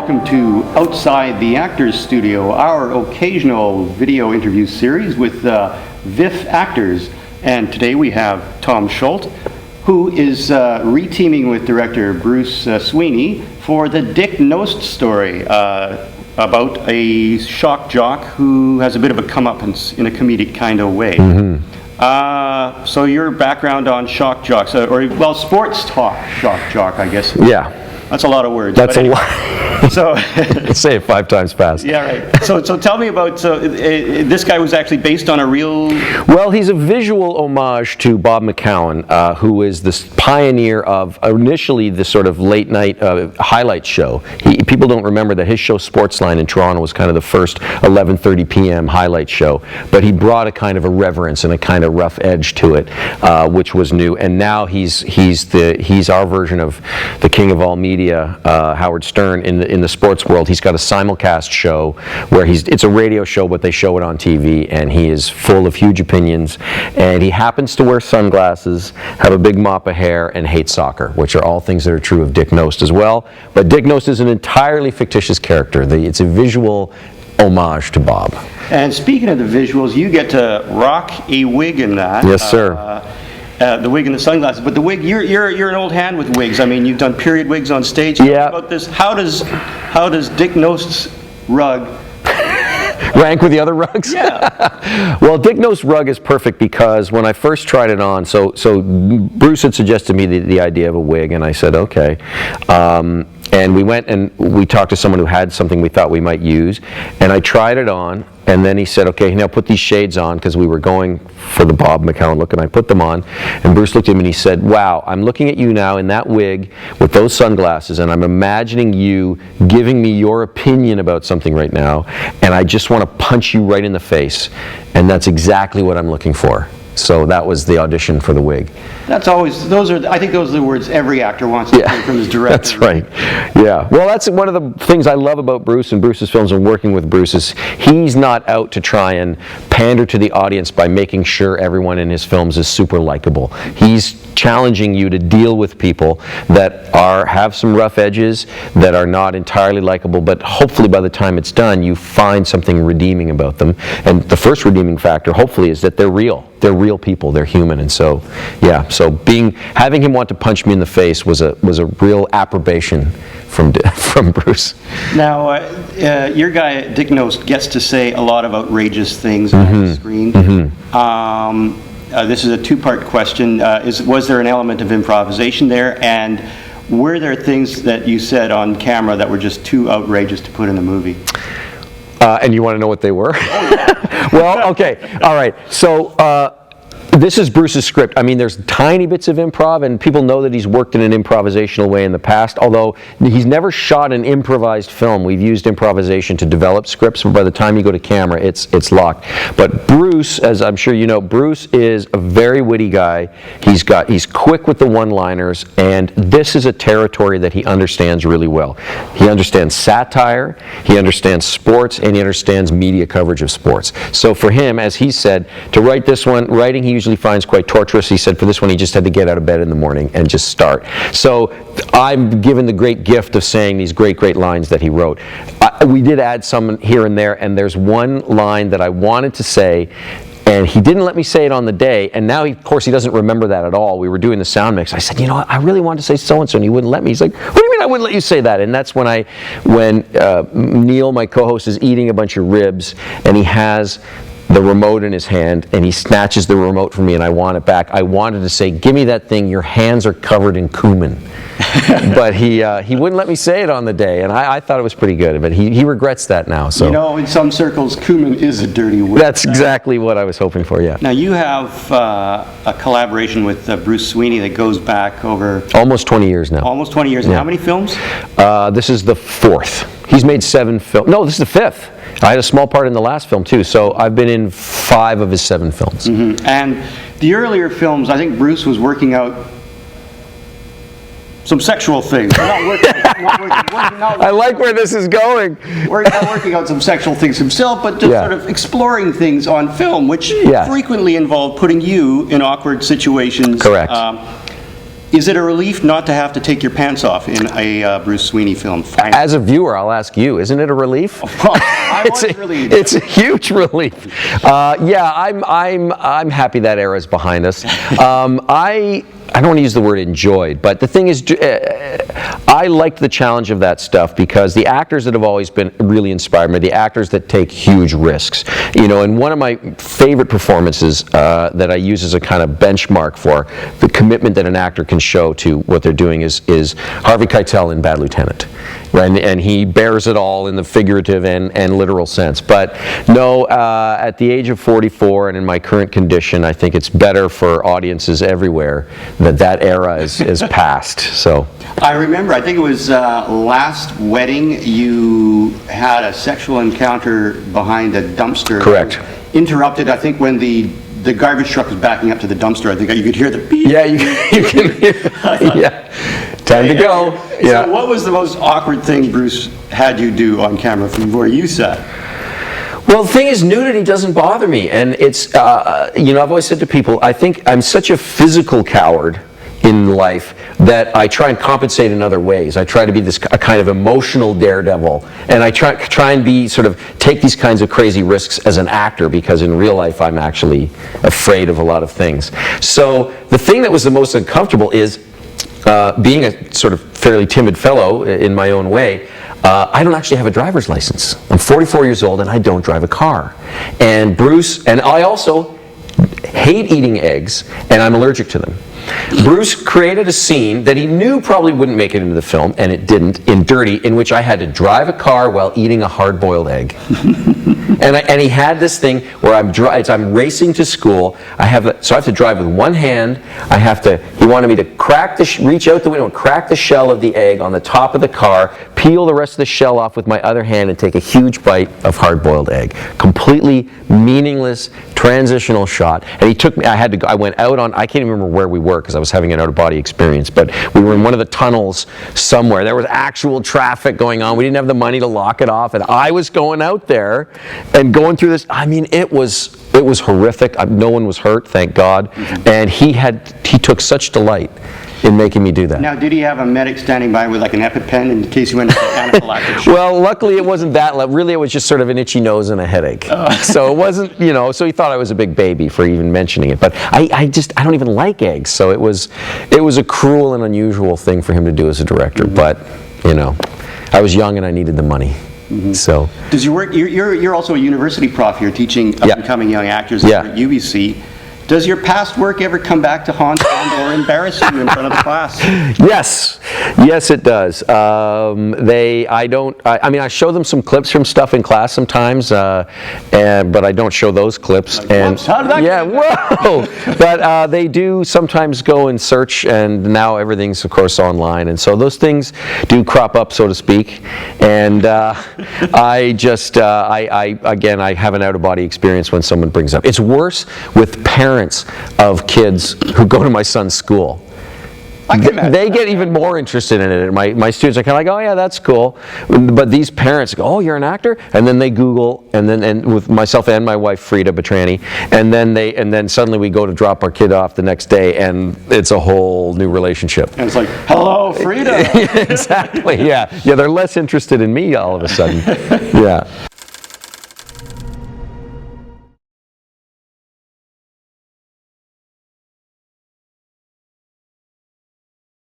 welcome to Outside the Actors Studio, our occasional video interview series with VIFF actors. And today we have Tom Scholte, who is re-teaming with director Bruce Sweeney for the Dick Knost story about a shock jock who has a bit of a comeuppance in a comedic kind of way. So your background on shock jocks, or sports talk shock jock, I guess. Yeah. That's a lot of words. That's a lot. So say it 5 times fast. Yeah, right. So tell me about, this guy was actually based on a real... Well, he's a visual homage to Bob McCowan, who is this pioneer of initially the sort of late night highlight show. People don't remember that his show Sportsline in Toronto was kind of the first 11:30 p.m. highlight show, but he brought a kind of irreverence and a kind of rough edge to it, which was new. And now he's our version of the king of all media, Howard Stern, in the sports world. He's got a simulcast show where it's a radio show, but they show it on TV, and he is full of huge opinions, and he happens to wear sunglasses, have a big mop of hair, and hate soccer, which are all things that are true of Dick Knost as well. But Dick Knost is an entirely fictitious character. It's a visual homage to Bob. And speaking of the visuals, you get to rock a wig in that. Yes, sir. The wig and the sunglasses, but the wig, you're an old hand with wigs. I mean, you've done period wigs on stage. Yeah. About this, how does Dick Knost's rug rank with the other rugs? Yeah. Well, Dick Knost's rug is perfect because when I first tried it on, so Bruce had suggested me the idea of a wig, and I said okay. And we went and we talked to someone who had something we thought we might use, and I tried it on, and then he said, okay, now put these shades on, because we were going for the Bob McCowan look, and I put them on, and Bruce looked at me and he said, wow, I'm looking at you now in that wig with those sunglasses, and I'm imagining you giving me your opinion about something right now, and I just want to punch you right in the face, and that's exactly what I'm looking for. So that was the audition for the wig. I think those are the words every actor wants to hear from his director. That's right. Yeah. Well, that's one of the things I love about Bruce and Bruce's films and working with Bruce is he's not out to try and pander to the audience by making sure everyone in his films is super likable. He's challenging you to deal with people that have some rough edges, that are not entirely likable, but hopefully by the time it's done, you find something redeeming about them. And the first redeeming factor, hopefully, is that they're real. They're real people. They're human. And so, yeah. So having him want to punch me in the face was a real approbation from Bruce. Now, your guy Dick Knost gets to say a lot of outrageous things on the screen. This is a two-part question. Was there an element of improvisation there, and were there things that you said on camera that were just too outrageous to put in the movie? And you want to know what they were? Well, okay, all right. So this is Bruce's script. I mean, there's tiny bits of improv, and people know that he's worked in an improvisational way in the past, although he's never shot an improvised film. We've used improvisation to develop scripts, but by the time you go to camera, it's locked. But Bruce, as I'm sure you know, Bruce is a very witty guy. He's quick with the one-liners, and this is a territory that he understands really well. He understands satire, he understands sports, and he understands media coverage of sports. So for him, as he said, to write this one, writing he usually finds quite torturous. He said for this one he just had to get out of bed in the morning and just start. So I'm given the great gift of saying these great lines that he wrote. We did add some here and there, and there's one line that I wanted to say, and he didn't let me say it on the day, and now, of course, he doesn't remember that at all. We were doing the sound mix. I said, you know what, I really wanted to say so-and-so, and he wouldn't let me. He's like, what do you mean I wouldn't let you say that? And that's when Neil, my co-host, is eating a bunch of ribs, and he has the remote in his hand, and he snatches the remote from me, and I want it back. I wanted to say, give me that thing, your hands are covered in cumin. But he wouldn't let me say it on the day, and I thought it was pretty good, but he regrets that now. So, you know, in some circles, cumin is a dirty word. That's exactly what I was hoping for, yeah. Now, you have a collaboration with Bruce Sweeney that goes back over... Almost 20 years now. Almost 20 years. Yeah. And how many films? This is the 4th. He's made 7 films. No, this is the 5th. I had a small part in the last film, too, so I've been in 5 of his 7 films. And the earlier films, I think Bruce was working out some sexual things. I like where this is going. Working out some sexual things himself, but just sort of exploring things on film, which frequently involved putting you in awkward situations. Correct. Is it a relief not to have to take your pants off in a Bruce Sweeney film? Finally? As a viewer, I'll ask you, isn't it a relief? It's a huge relief. Yeah, I'm happy that era's behind us. I don't want to use the word enjoyed, but the thing is, I liked the challenge of that stuff because the actors that have always been really inspired me, the actors that take huge risks, you know, and one of my favorite performances that I use as a kind of benchmark for the commitment that an actor can show to what they're doing is Harvey Keitel in Bad Lieutenant. Right? And he bears it all in the figurative and literal sense. But no, at the age of 44 and in my current condition, I think it's better for audiences everywhere that era is past. So I remember, I think it was last wedding, you had a sexual encounter behind a dumpster. Correct. Interrupted, I think, when the garbage truck was backing up to the dumpster. I think you could hear the beep. Yeah, you can hear. Yeah. Time to go. Yeah. So what was the most awkward thing Bruce had you do on camera from where you sat? Well, the thing is, nudity doesn't bother me, and it's, you know, I've always said to people, I think I'm such a physical coward in life that I try and compensate in other ways. I try to be a kind of emotional daredevil, and I try and be take these kinds of crazy risks as an actor, because in real life I'm actually afraid of a lot of things. So the thing that was the most uncomfortable is being a sort of fairly timid fellow in my own way. I don't actually have a driver's license. I'm 44 years old and I don't drive a car. And Bruce, and I also hate eating eggs, and I'm allergic to them. Bruce created a scene that he knew probably wouldn't make it into the film, and it didn't, in Dirty, in which I had to drive a car while eating a hard-boiled egg. And he had this thing where I'm racing to school. So I have to drive with one hand. He wanted me to reach out the window and crack the shell of the egg on the top of the car, peel the rest of the shell off with my other hand, and take a huge bite of hard-boiled egg. Completely meaningless transitional shot. And he took me. I went out on. I can't even remember where we were because I was having an out-of-body experience. But we were in one of the tunnels somewhere. There was actual traffic going on. We didn't have the money to lock it off, and I was going out there and going through this. I mean, it was horrific. No one was hurt, thank God. Mm-hmm. And he took such delight in making me do that. Now, did he have a medic standing by with like an EpiPen in case you went into anaphylactic shock? Well, luckily it wasn't that. Really, it was just sort of an itchy nose and a headache. So it wasn't, so he thought I was a big baby for even mentioning it. But I don't even like eggs. So it was a cruel and unusual thing for him to do as a director. Mm-hmm. But, I was young and I needed the money. Mm-hmm. So. Does your work? You're also a university prof. You're teaching up-and-coming young actors at UBC. Does your past work ever come back to haunt or embarrass you in front of the class? Yes, it does. I show them some clips from stuff in class sometimes, but I don't show those clips. Whoops, how did that whoa! But they do sometimes go and search, and now everything's of course online, and so those things do crop up, so to speak. And I have an out-of-body experience when someone brings up. It's worse with parents of kids who go to my son's school. They get even more interested in it. My students are kind of like, oh yeah, that's cool. But these parents go, oh, you're an actor? And then they Google, and with myself and my wife, Frida Betrani, and then suddenly we go to drop our kid off the next day, and it's a whole new relationship. And it's like, hello, Frida. Exactly, yeah. Yeah, they're less interested in me all of a sudden. Yeah.